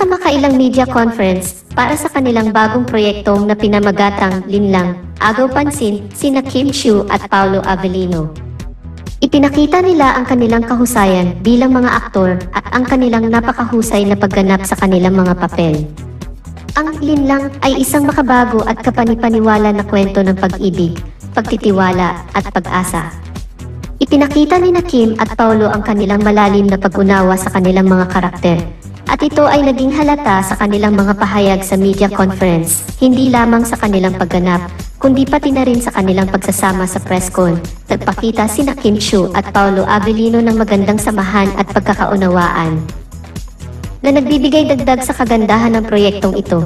kamakailang media conference para sa kanilang bagong proyektong na pinamagatang Linlang, agaw pansin sina Kim Chiu at Paolo Avellino. Ipinakita nila ang kanilang kahusayan bilang mga aktor at ang kanilang napakahusay na pagganap sa kanilang mga papel. Ang Linlang ay isang makabago at kapanipaniwala na kwento ng pag-ibig, pagtitiwala at pag-asa. Ipinakita ni Kim at Paolo ang kanilang malalim na pag-unawa sa kanilang mga karakter. At ito ay naging halata sa kanilang mga pahayag sa media conference, hindi lamang sa kanilang pagganap, kundi pati na rin sa kanilang pagsasama sa press con. Nagpakita sina Kim Chiu at Paolo Avellino ng magandang samahan at pagkakaunawaan na nagbibigay dagdag sa kagandahan ng proyektong ito.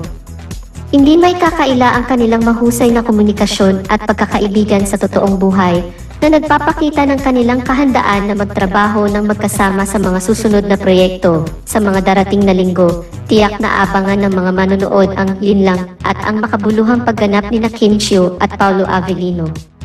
Hindi may kakaila ang kanilang mahusay na komunikasyon at pagkakaibigan sa totoong buhay, na nagpapakita ng kanilang kahandaan na magtrabaho ng magkasama sa mga susunod na proyekto. Sa mga darating na linggo, tiyak na abangan ng mga manonood ang Linlang at ang makabuluhang pagganap ni Kim Chiu at Paolo Avellino.